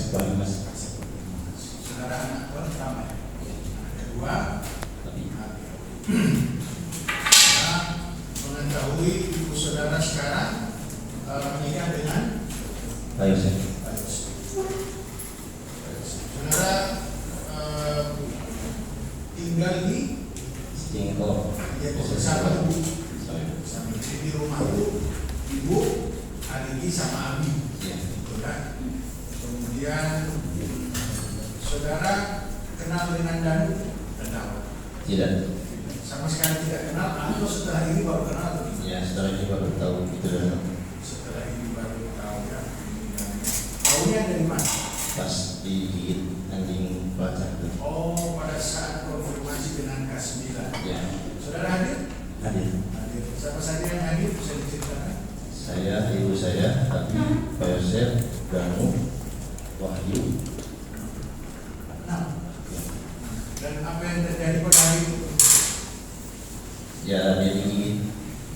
Asep paling mas. Saudara anak pertama, anak kedua. Nah, mengetahui ibu saudara sekarang menikah dengan Pak Yosef. Saudara tinggal di Singkong. bersama ibu, sama di rumah ibu Aligi sama Abi, betul kan? Kemudian saudara kenal dengan Danu? Tidak. Sama sekali tidak kenal, atau setelah ini baru kenal atau tidak? Ya setelah ini baru tahu itu dan Setelah ini baru tahu ya. Tahunya dari mana? pas digigit anjing pelacak itu. Oh, pada saat konfirmasi dengan K9. Ya. Saudara hadir? Hadir. Hadir. Siapa saja yang hadir bisa diceritakan? Saya, ibu saya, Abi, Pak Yosef, Danu, Wahyu. Nah, dan apa yang terjadi pada hari itu? Ya dia digigit.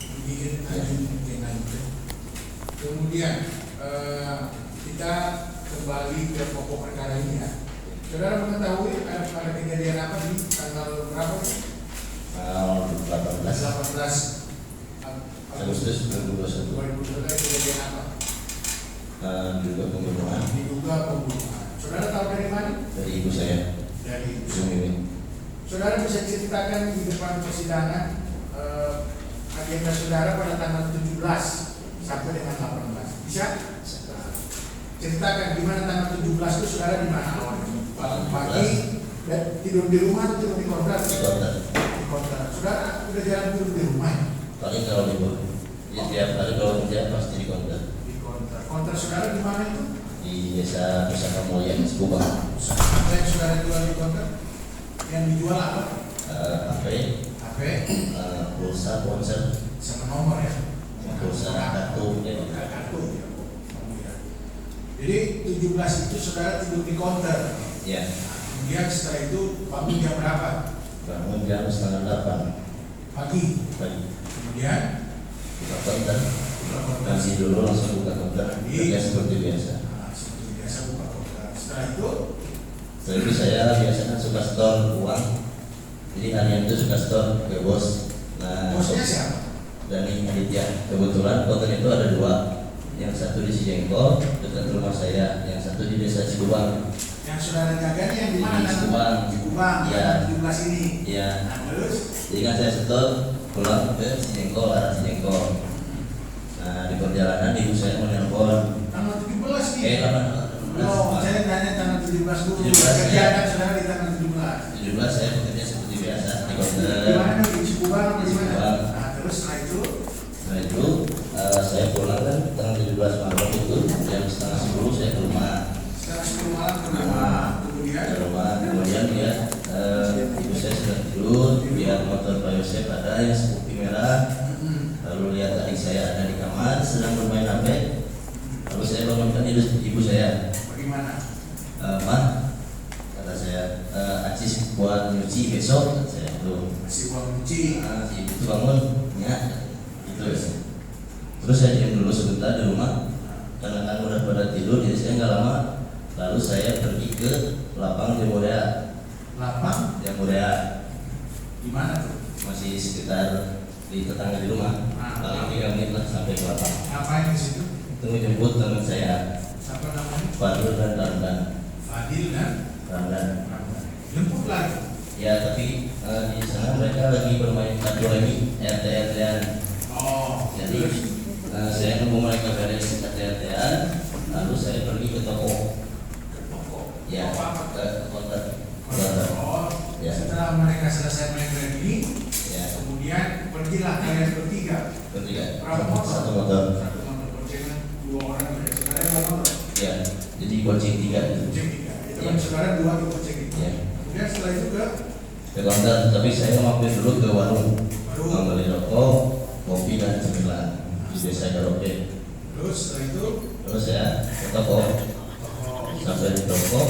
Digigit anjing dengan itu. Kemudian kita kembali ke pokok perkara ini ya. Saudara mengetahui ada kejadian apa di tanggal berapa? Tanggal 18 Agustus 2021. 2021 kejadian apa? Juga pembunuhan Diduga pembunuhan. Saudara tahu dari mana? dari ibu saya, Dari Ibu Mimin. Saudara bisa ceritakan di depan persidangan agenda saudara pada tanggal 17 sampai dengan 18. Bisa? Ceritakan di mana tanggal 17 itu saudara di mana awalnya? Pagi dan tidur di rumah atau tidur di kontrak? Di kota. Di kontrak. Saudara udah jarang tidur di rumah ya? Paling kalau libur, ya tiap hari kalau kerja pasti di kota. Di kontrak. Kontrak saudara di mana itu? Di desa Pusaka Mulia Subang. Apa yang saudara jual di kontrak? Yang dijual apa? HP, HP pulsa, ponsel, sama nomor ya? pulsa, kartu, ya. Kartu ya. Jadi 17 itu saudara tidur di konter. Ya. Kemudian setelah itu bangun jam berapa? Bangun jam 7:30 Pagi. pagi. Kemudian Buka konter, nasi dulu langsung buka konter, kerja seperti biasa. seperti biasa buka konter. Setelah itu Jadi saya biasanya suka store uang. Jadi harian itu suka store ke bos. Nah, bosnya siapa? Dani Aditya. Kebetulan konter itu ada dua. Yang satu di Cijengkol dekat rumah saya, yang satu di desa Cibubang. Yang saudara jaga ini yang di mana? Di Cibubang. Cibubang. Iya. 17 ini. Ya. Nah, terus Jadi kan saya setor pulang ke Cijengkol, arah Cijengkol. Nah di perjalanan ibu saya menelpon. tanggal 17 nih. 18. Saya tanya tanggal 17 dulu. 17, Kegiatan saudara di tanggal 17. 17 saya bekerja seperti biasa di konter. Di mana nih? Di Cibubang atau di mana? Cibubang. Nah, terus setelah itu Nah itu saya pulang kan tanggal 17 Maret itu jam 9:30 saya ke rumah. setelah 10 malam ke rumah. Kemudian Ke rumah kemudian dia ibu saya sudah tidur, lihat motor Pak Yosef ada yang Scoopy merah. Lalu lihat adik saya ada di kamar sedang bermain HP. Lalu saya bangunkan ibu saya. bagaimana? Mah, kata saya, Acis buat nyuci besok, kata saya tuh. Masih uang cuci. Si ibu tuh bangun, ya, gitu ya. Terus saya diam dulu sebentar di rumah, karena kan udah pada tidur, jadi saya nggak lama. Lalu saya pergi ke lapang Jamurea. Lapang Jamurea di mana tuh? masih sekitar di tetangga di rumah. Paling 3 menit lah sampai ke lapang. Ngapain di situ? Tunggu jemput teman saya, Siapa namanya? Fadil dan Ramdan. Fadil dan Ramdan. jemput lagi. Ya tapi di sana mereka lagi bermain kartu lagi RT-RT-an. Oh, Jadi saya nunggu mereka beres RT-RT-an, lalu saya pergi ke toko. ke toko. Ya, Toko apa? ke konter. Oh, Ya. setelah mereka selesai main ini, Ya, kemudian pergilah kalian bertiga. bertiga. Berapa motor? Satu motor. Satu motor boncengan 2 orang dari saudara 2 motor. Ya, jadi bonceng 3 itu. Bonceng 3. Itu kan Ya. saudara 2 di bonceng itu. Ya. Kemudian setelah itu Ke konter, tapi saya mampir dulu ke warung. Warung. Membeli rokok, kopi dan cemilan di desa Garoke. terus setelah itu Terus saya ke toko. toko. Sampai di toko,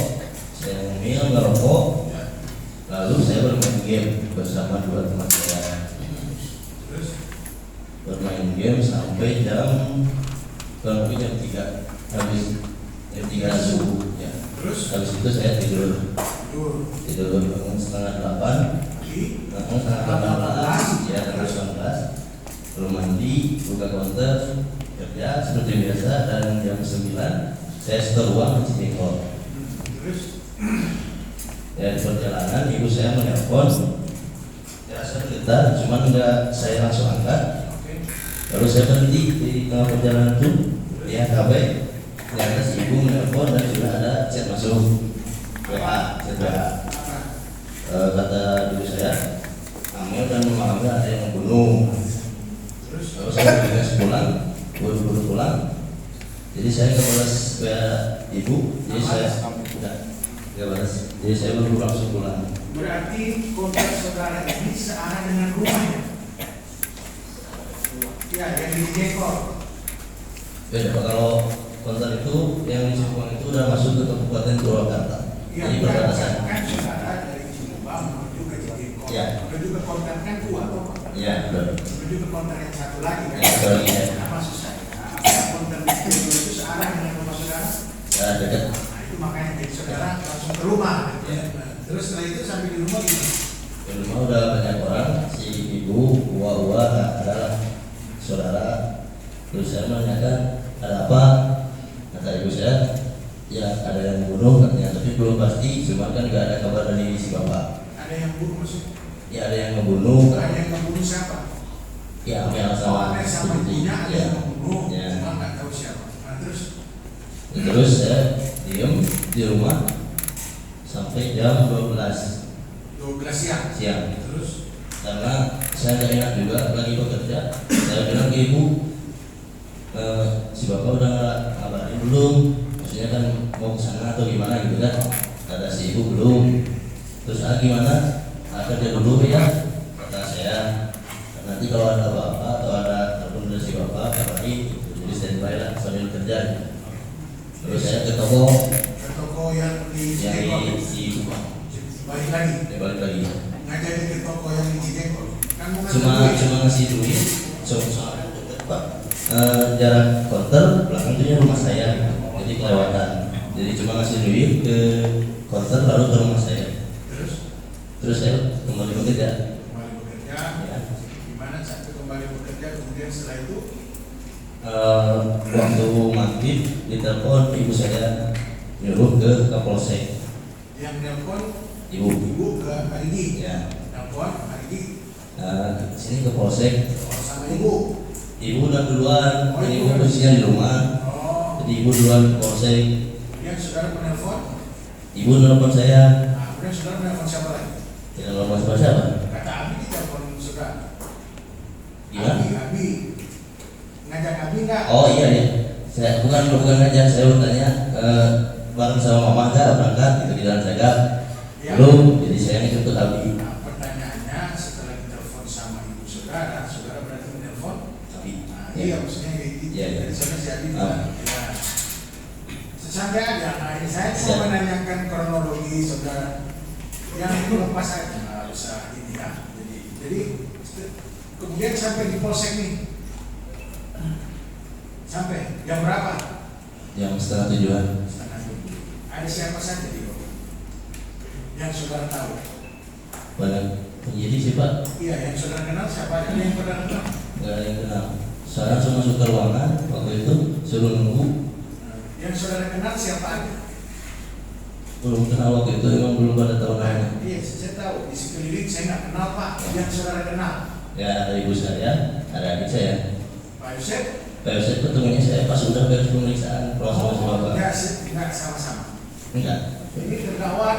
saya ngemil ngerokok. Ya. Lalu saya bermain game bersama 2 teman saya. Terus Bermain game sampai kurang lebih jam 3 habis jam 3 subuh ya. habis itu saya tidur bangun setengah 8, bangun setengah 18, ya tanggal 19, belum mandi, buka counter, kerja seperti biasa, dan jam 9 saya setor uang ke Cikekol. Ya di perjalanan ibu saya menelpon, ya saya getar, cuman enggak saya langsung angkat. Lalu saya berhenti di tengah perjalanan itu, ya KB, di atas ibu menelpon dan sudah ada chat masuk WA, chat WA. Kata ibu saya, Amel dan Mama Amel ada yang membunuh. Lalu saya bergegas pulang, buru-buru pulang. Jadi saya nggak balas WA ibu, jadi saya nggak balas. Jadi saya buru-buru langsung pulang. Berarti kontak saudara ini searah dengan rumahnya. Ya, yang di Cikekol. Beda kalau konter itu yang di Cipuang itu udah masuk ke Kabupaten Purwakarta. Ya, Jadi perbatasan. kan saudara dari Cipuang menuju ke Cikekol. Ya. Menuju ke kontak kan dua toh. Iya, benar. Menuju ke kontak yang satu lagi kan. Ya, satu lagi, ya. Nah, maksud saya, apakah kontak di Cikekol itu searah dengan rumah saudara? Ya, dekat. Nah, itu makanya jadi saudara langsung ke rumah. Ya. Terus setelah itu sampai di rumah gimana? Di rumah udah banyak orang, si ibu, uwa adalah saudara. Terus saya menanyakan ada apa? Kata ibu saya, ya ada yang bunuh katanya, tapi belum pasti. Cuma kan nggak ada kabar dari si bapak. Ada yang bunuh maksudnya? Ya ada yang membunuh. Ada yang membunuh siapa? Ya Amel sama Amel sama ibunya ada ya. yang membunuh, Ya. cuma nggak tahu siapa. Nah, Terus saya diem di rumah sampai jam 12 siang. Terus Karena saya nggak enak juga lagi bekerja. Saya bilang ke ibu, si bapak udah ngabarin belum? Maksudnya kan mau ke sana atau gimana gitu kan? Kata si ibu belum. Terus gimana? Kerja dulu ya, kata saya. Nanti kalau ada bapak atau ada telepon dari si bapak kabari, jadi standby lah sambil kerja. Terus saya ke toko yang di Cikekol. si Balik lagi. Ya balik lagi. Ngajarin ke toko yang di Cikekol. Kan mau Cuma ngasih duit, soalnya deket Pak. Jarak konter belakang itu rumah saya, jadi kelewatan. Jadi cuma ngasih duit ke konter lalu ke rumah saya. Terus saya kembali bekerja. Ya. Gimana sampai kembali bekerja, kemudian setelah itu waktu maghrib ditelepon ibu saya nyuruh ke Kapolsek. yang nelpon Ibu. ke Arigi. Ya. Nelpon Arigi. Sini ke Polsek. Sama ibu. Ibu udah duluan, Oh, ibu ibu. posisinya di rumah. Oh. Jadi ibu duluan ke Polsek. Yang saudara menelpon. Ibu nelpon saya. Nah, kemudian saudara menelpon siapa lagi? Tidak nelpon siapa? Kata Abi di telepon saudara. Gimana? Abi. Ngajak Abi nggak? Oh iya ya. Saya bukan ngajak, saya bertanya bareng sama mama nggak berangkat gitu di dalam jaga. Ya. Belum, jadi saya ngikut Abi. Nah, pertanyaannya setelah ditelepon sama ibu saudara, saudara berarti menelpon Abi. Nah, iya maksudnya kayak gitu. Iya, iya. Dari sana si Abi Ah. bilang, ya. Sesampai ada, nah ini saya Siap. mau menanyakan kronologi saudara. Yang itu lepas aja, nggak usah ini ya. Jadi kemudian sampai di Polsek nih. Sampai jam berapa? Jam setengah 7-an. Setengah 7. Ada siapa saja di bawah? Yang saudara tahu? Banyak penyidik sih Pak. Iya, yang saudara kenal siapa? Ada yang saudara kenal? Nggak ada yang kenal. Saya langsung masuk ke ruangan waktu itu suruh nunggu. Yang saudara kenal siapa aja? Belum kenal waktu itu, emang belum pada tahu namanya. Iya, saya tahu. Di sekeliling saya nggak kenal Pak. Yang saudara kenal? Ya ada ibu saya, ada adik saya. Pak Yosef? Pak Yosef ketemunya saya pas udah beres pemeriksaan proses sama si bapak. Enggak sama-sama. Enggak, Ini terdakwa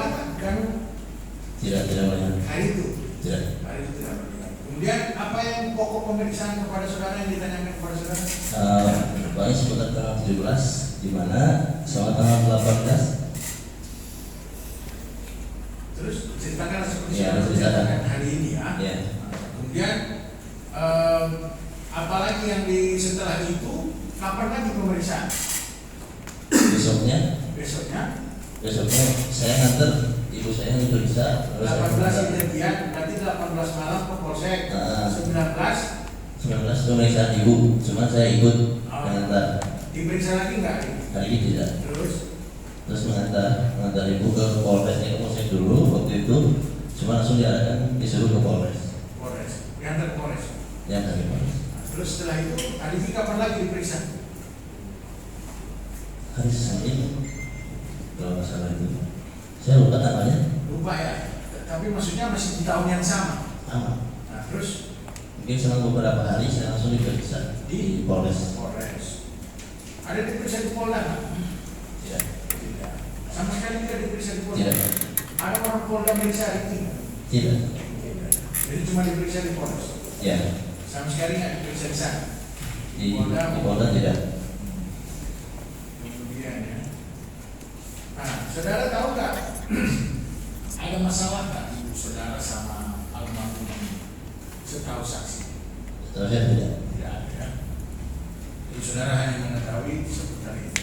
kan tidak melihat. hari itu. Tidak. Hari itu tidak melihat. Kemudian apa yang pokok pemeriksaan kepada saudara yang ditanyakan kepada saudara? Paling seputar tanggal 17, di mana sama tanggal 18. Terus ceritakan seperti Ya, saudara ceritakan. ceritakan hari ini ya. Ya. Kemudian apalagi yang setelah itu kapan lagi pemeriksaan? Besoknya saya nganter ibu saya yang diperiksa. 18 kejadian, berarti 18 malam ke Polsek. 19 pemeriksaan ibu, cuma saya ikut Oh. mengantar. Diperiksa lagi nggak? Hari ini tidak. Terus terus mengantar ibu ke Polresnya ke Polsek dulu waktu itu, cuma langsung diarahkan disuruh ke Polres. Polres, diantar ke Polres. Ya dari Polres. Terus setelah itu, Alifi kapan lagi diperiksa? Hari Senin kalau nggak salah itu. Saya lupa tanggalnya. Lupa ya, tapi maksudnya masih di tahun yang sama. Sama. Nah, terus Mungkin selang beberapa hari saya langsung diperiksa di Polres. Polres. Ada diperiksa di Polda nggak? Tidak. Tidak. Sama sekali tidak diperiksa di Polda. Tidak. Ada orang Polda meriksa itu? Tidak. Tidak. Jadi cuma diperiksa di Polres. Ya. Sama sekali nggak diperiksa di sana. Di Polda tidak. Kemudian ya. Nah, saudara tahu nggak? Ada masalah nggak ibu saudara sama almarhum ini? Setahu saksi. Setahu saya tidak. Tidak ada. Jadi saudara hanya mengetahui seputar itu.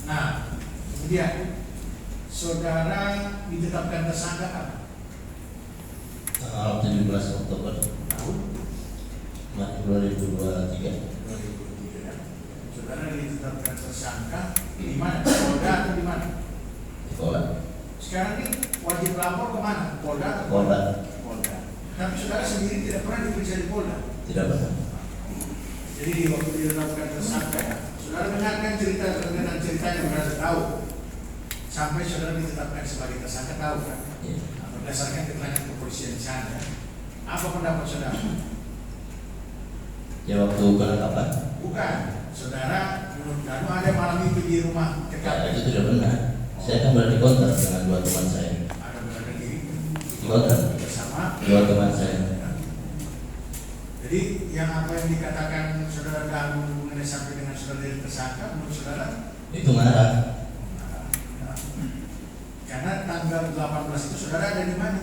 Nah, kemudian saudara ditetapkan tersangka apa? Tanggal 17 Oktober Tahun 2023. 2003. Saudara ditetapkan tersangka di mana? Polda atau di mana? Di Polda. Sekarang ini wajib lapor kemana? Polda atau Polda. Polda. Tapi saudara sendiri tidak pernah diperiksa di Polda. Tidak pernah. Jadi di waktu ditetapkan tersangka, saudara dengarkan cerita dengan ceritanya merasa tahu. Sampai saudara ditetapkan sebagai tersangka tahu kan? Ya. Nah, berdasarkan keterangan kepolisian di sana, apa pendapat saudara? Ya waktu penangkapan. Bukan, saudara menurut kamu ada malam itu di rumah Ya, TKP. itu tidak benar. Saya kan berada di kontrak dengan dua teman saya. Ada berada di Kontrak bersama dua teman saya. Jadi yang apa yang dikatakan saudara ganggu mengenai sampai dengan saudara jadi tersangka menurut saudara? Itu ngarang. Karena tanggal 18 itu saudara ada di mana?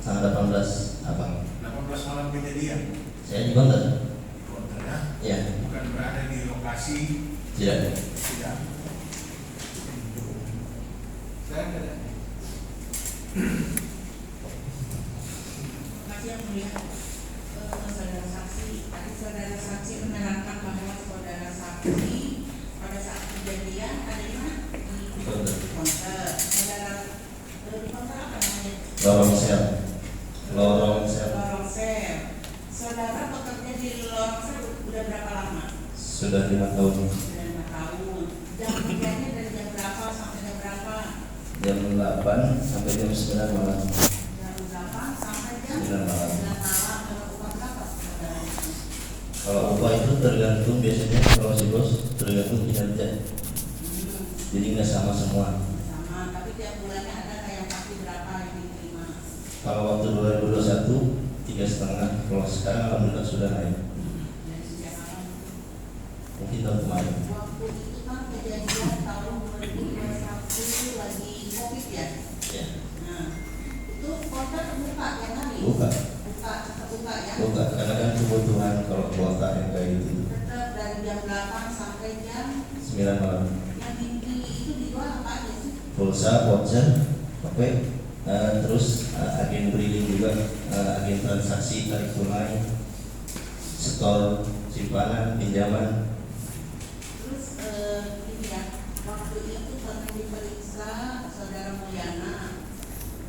Tanggal 18 apa? 18 malam kejadian. Saya di kontrak. Di kota ya. Ya. Bukan berada di lokasi. Tidak. Tidak. Saya ada. Makasih yang mulia. Saudara saksi, tadi saudara saksi menerangkan bahwa saudara saksi pada saat kejadian ada di mana? Di konter. Saudara di konter apa namanya? Lorong sel. Lorong sel. Lorong sel. Saudara bekerja di lorong sel udah berapa lama? Sudah 5 tahun. Sudah 5 tahun. Jam kerjanya dari jam berapa sampai jam berapa? Jam 8 sampai jam 9 malam. Jam 8 sampai jam 9 malam. 9 malam. Kalau upah berapa saudara? Kalau upah itu tergantung biasanya kalau si bos tergantung kinerja. Jadi nggak sama semua. Sama, tapi tiap bulannya ada kayak pasti berapa yang diterima. Kalau waktu 2021 3,5. Kalau sekarang alhamdulillah sudah naik. Dari sejak malam. Mungkin tahun kemarin. Waktu itu kan kejadian tahun 2021 lagi COVID ya. Ya. Nah, itu kota terbuka ya kali. Buka. Terbuka ya. Buka. Karena kan kebutuhan kalau kuota yang kayak gitu. Tetap dari jam 8 sampai jam 9 malam. yang itu dijual apa aja sih? Pulsa, voucher, HP, terus agen breeding juga, agen transaksi, tarik tunai, setor, simpanan, pinjaman. Terus ini ya, waktu itu pernah diperiksa saudara Mulyana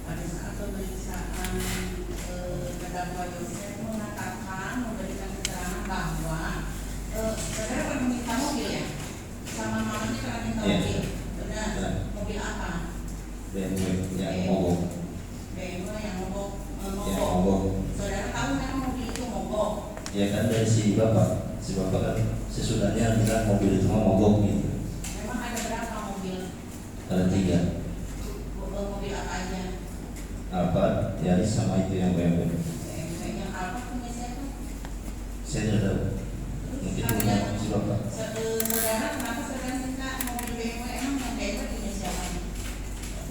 pada saat pemeriksaan terdakwa Yosef mengatakan memberikan keterangan bahwa saudara pernah minta mobil ya, sama mamanya pernah minta Iya. mobil, benar? Ya. Mobil apa? BMW yang mogok. BMW yang mogok. Yang mogok. Saudara tahu memang mobil itu mogok. Ya kan dari si bapak kan sesudahnya bilang mobil itu mau mogok gitu. Memang ada berapa mobil? Ada 3. Mobil apa aja? Alphard, Yaris sama itu yang BMW. Yang apa punya siapa? Saya tidak tahu. Mungkin punya si bapak. Saudara, kenapa saudara minta mobil BMW? Emang yang BMW punya siapa?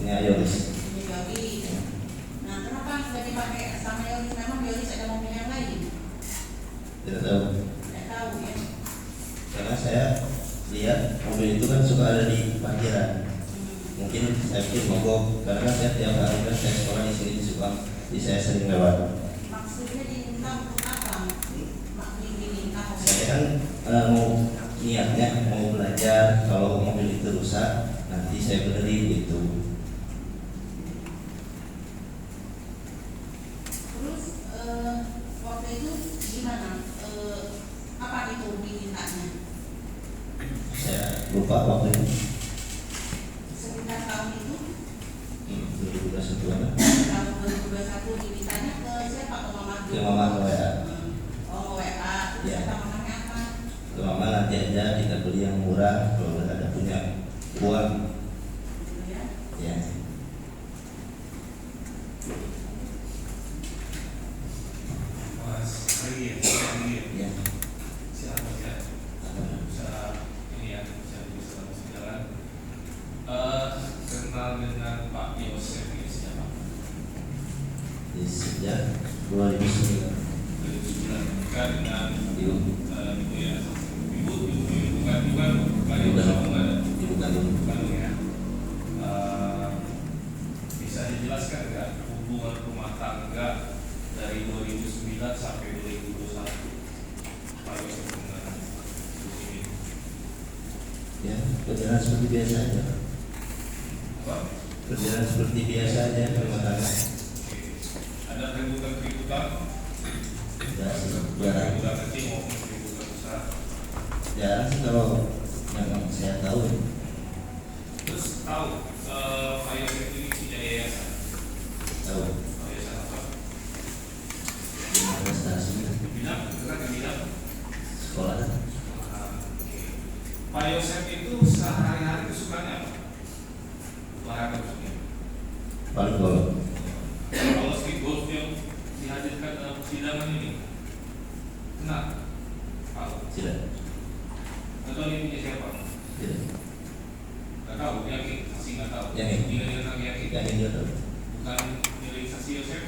Punya Yoris. Punya Yoris. Nah, kenapa nggak dipakai sama Yoris? Memang Yoris ada mobil yang lain? Tidak tahu. Tidak tahu ya. Karena saya lihat mobil itu kan suka ada di parkiran. Mungkin saya pikir mogok karena kan saya tiap hari kan saya sekolah di sini di Subang, jadi saya sering lewat. Maksudnya diminta untuk apa? Maksudnya diminta Saya kan mau niatnya mau belajar kalau mobil itu rusak, nah nanti saya benerin gitu. Terus waktu itu gimana? Apa itu dimintanya? Saya lupa waktu itu. Sekitar tahun itu 2021 tahun 2021 dimintanya ke siapa? Ke mama dulu? ke mama ke WA. Oh, WA. Terus Ya. kata mamanya apa? Ke mama nanti aja kita beli yang murah kalau nggak ada punya uang. Gitu ya. Ya. Mas Rie, Ya. silakan ya. Apa? Bisa ini ya, bisa langsung jalan. Kenal dengan Pak Yosef ini siapa? Di sejak 2009 Kan dengan ibu ibu ya, bukan Pak Yosef bukan ibu kandung. ya. Bisa dijelaskan nggak hubungan rumah tangga dari 2009 sampai 2021 Pak Yosef dengan ibu ini? Ya, berjalan seperti biasa aja. Apa? Berjalan seperti biasa aja rumah tangga. Ada keributan Tidak sih, jarang. keributan kecil maupun keributan besar. Jarang sih kalau yang saya tahu. Terus tahu Pak Yosef ini punya yayasan. Tahu Yayasan apa? di prestasi Bidang, bukan di bidang. sekolah. Oke. Pak Yosef itu sehari-hari kesukaannya apa? Olahraga maksudnya. Paling kalau Kalau street golf yang dihadirkan dalam persidangan ini, kenapa? Tahu? tidak, Atau ini punya siapa? tidak, Nggak tahu, yakin, masih nggak tahu. Yakin. Nilai tentang yakin. yakin dia tahu. Bukan milik saksi Yosef.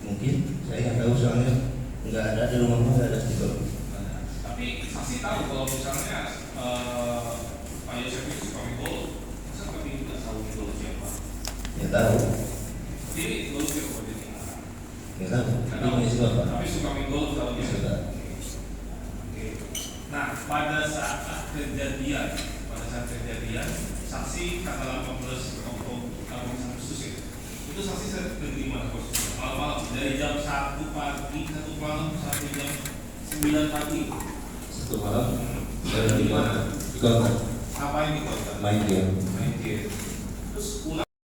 Mungkin saya nggak tahu soalnya nggak ada di rumah nggak ada stiker. Tapi saksi tahu kalau misalnya Pak Yosef itu suka main golf. Masa kami tidak tahu main golf siapa? Ya tahu, Jadi golf siapa jadi? nggak tahu. Nggak Dia tahu. punya siapa? Tapi suka main golf tahu dia. Suka. Oke. Nah, pada saat kejadian, saksi tanggal 18 Agustus itu saksi dari mana posisinya? Malam-malam dari jam 1 pagi 1 malam sampai jam 9 pagi. Satu malam saya di mana? Di kota Ngapain di kota? main game. Main game. Terus pulang